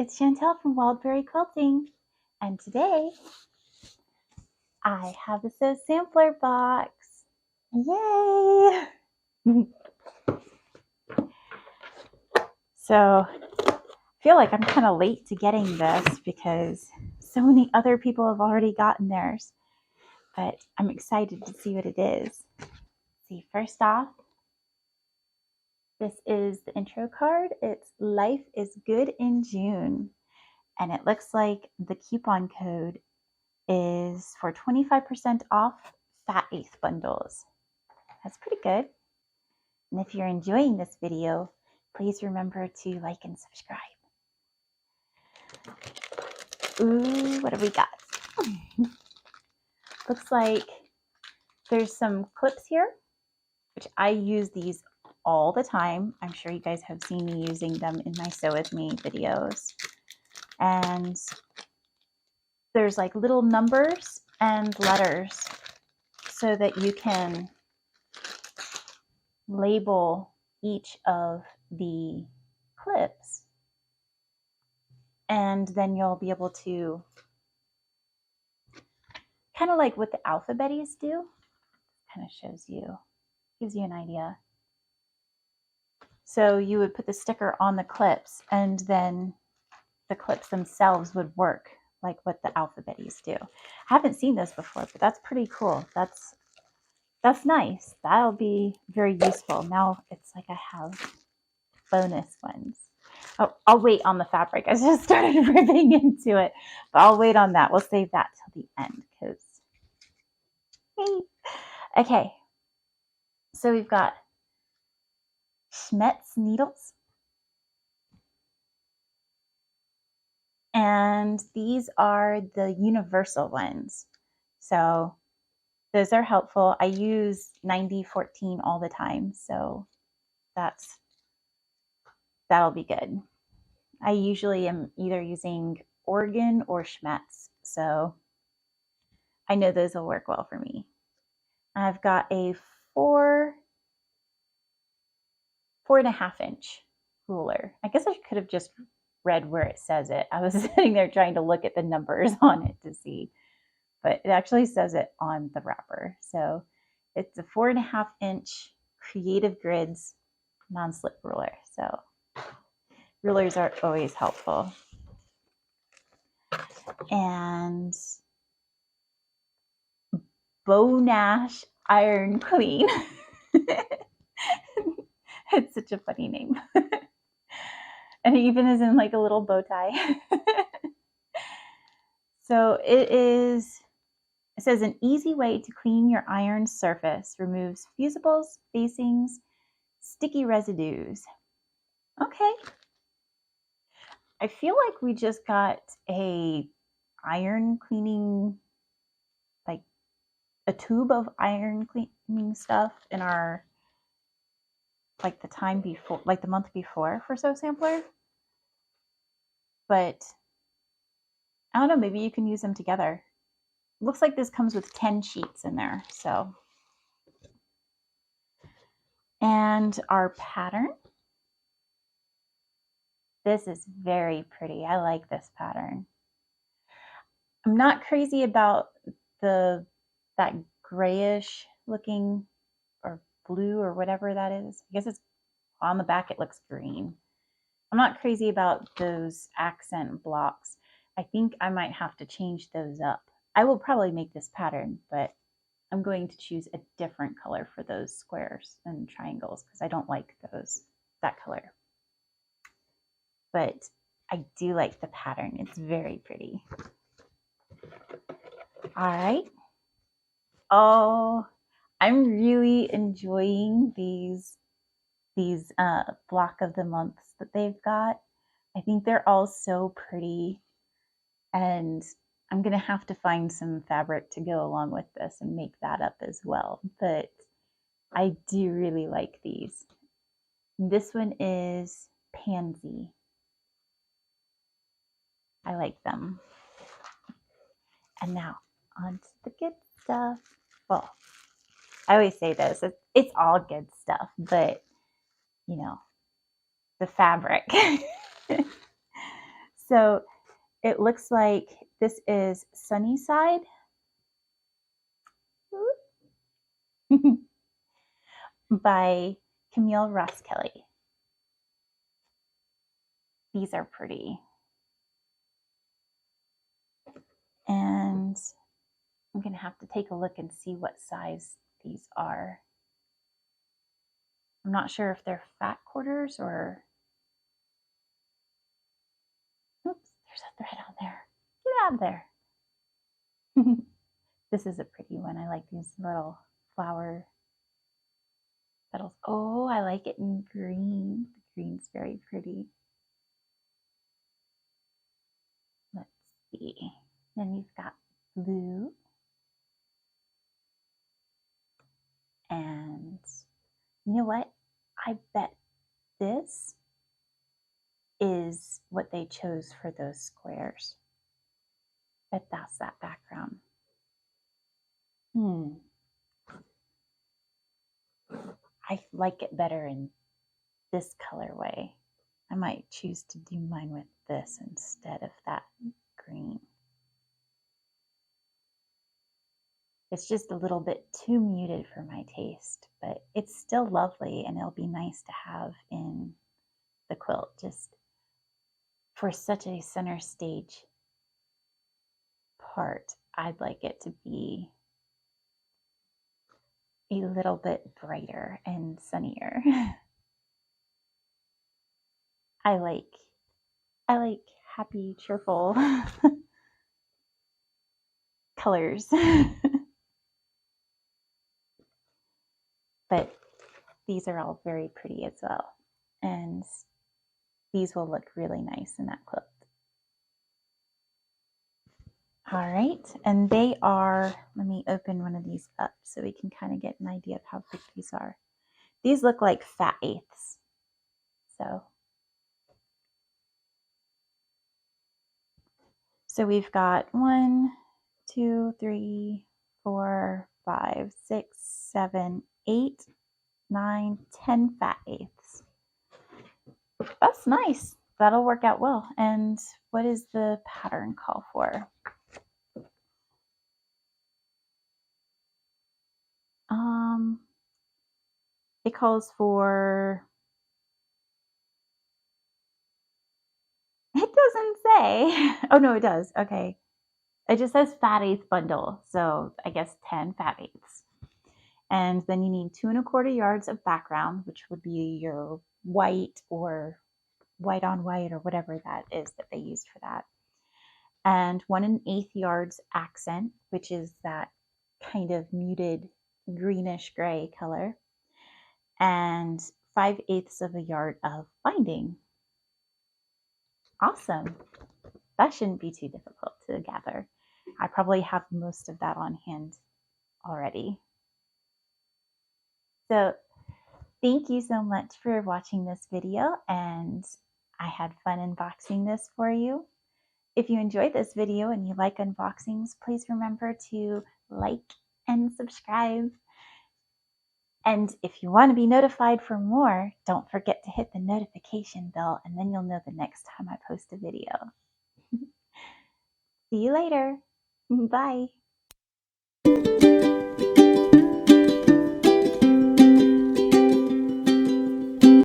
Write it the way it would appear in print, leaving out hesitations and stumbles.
it's Chantel from Wildberry Quilting, and today I have the Sew Sampler box. Yay! So I feel like I'm kind of late to getting this because so many other people have already gotten theirs, but I'm excited to see what it is. See, first off, this is the intro card. It's Life is Good in June, and it looks like the coupon code is for 25% off Fat Eighth bundles. That's pretty good. And if you're enjoying this video, please remember to like and subscribe. Ooh, what have we got? Looks like there's some clips here, which I use these all the time. I'm sure you guys have seen me using them in my Sew With Me videos. And there's like little numbers and letters so that you can label each of the clips, and then you'll be able to kind of like what the alphabetties do. Kind of shows you, gives you an idea. So you would put the sticker on the clips, and then the clips themselves would work like what the alphabetties do. I haven't seen this before, but that's pretty cool. That's nice. That'll be very useful. Now it's like I have bonus ones. Oh, I'll wait on the fabric. I just started ripping into it, but I'll wait on that. We'll save that till the end because, hey. Okay. So we've got Schmetz needles. And these are the universal ones. So those are helpful. I use 90-14 all the time, so that'll be good. I usually am either using Oregon or Schmetz, so I know those will work well for me. I've got a 4.5 inch ruler. I guess I could have just read where it says it. I was sitting there trying to look at the numbers on it to see, but it actually says it on the wrapper. So it's a 4.5 inch Creative Grids non-slip ruler. So rulers are always helpful. And Bonash Iron Queen. It's such a funny name. And it even is in like a little bow tie. So it says an easy way to clean your iron surface, removes fusibles, facings, sticky residues. Okay. I feel like we just got a iron cleaning, like a tube of iron cleaning stuff in our, like the time before, like the month before for Sew Sampler. But I don't know, maybe you can use them together. Looks like this comes with 10 sheets in there, so. And our pattern. This is very pretty. I like this pattern. I'm not crazy about that grayish looking or blue or whatever that is. I guess it's on the back, it looks green. I'm not crazy about those accent blocks. I think I might have to change those up. I will probably make this pattern, but I'm going to choose a different color for those squares and triangles because I don't like that color. But I do like the pattern. It's very pretty. All right. Oh, I'm really enjoying these block of the months that they've got. I think they're all so pretty, and I'm gonna have to find some fabric to go along with this and make that up as well. But I do really like these. This one is Pansy. I like them. And now on to the good stuff. Well, I always say this, it's all good stuff, but you know, the fabric. So it looks like this is Sunnyside by Camille Ross Kelly. These are pretty. And I'm going to have to take a look and see what size these are. I'm not sure if they're fat quarters or... Oops, there's a thread on there. Get out of there. This is a pretty one. I like these little flower petals. Oh, I like it in green. The green's very pretty. Let's see. Then you've got blue. And you know what? I bet this is what they chose for those squares. Bet that's that background. I like it better in this colorway. I might choose to do mine with this instead of that green. It's just a little bit too muted for my taste, but it's still lovely and it'll be nice to have in the quilt just for such a center stage part. I'd like it to be a little bit brighter and sunnier. I like happy, cheerful colors. But these are all very pretty as well. And these will look really nice in that quilt. All right, and they are, let me open one of these up so we can kind of get an idea of how big these are. These look like fat eighths. So we've got 1, 2, 3, 4, 5, 6, 7, 8, 9, 10 fat eighths. That's nice. That'll work out well. And what does the pattern call for? It calls for, it doesn't say. Oh no, it does. Okay. It just says fat eighth bundle. So I guess 10 fat eighths. And then you need 2 1/4 yards of background, which would be your white or white on white or whatever that is that they used for that. And 1 1/8 yards accent, which is that kind of muted greenish gray color. And 5/8 of a yard of binding. Awesome. That shouldn't be too difficult to gather. I probably have most of that on hand already. So thank you so much for watching this video, and I had fun unboxing this for you. If you enjoyed this video and you like unboxings, please remember to like and subscribe. And if you want to be notified for more, don't forget to hit the notification bell, and then you'll know the next time I post a video. See you later. Bye.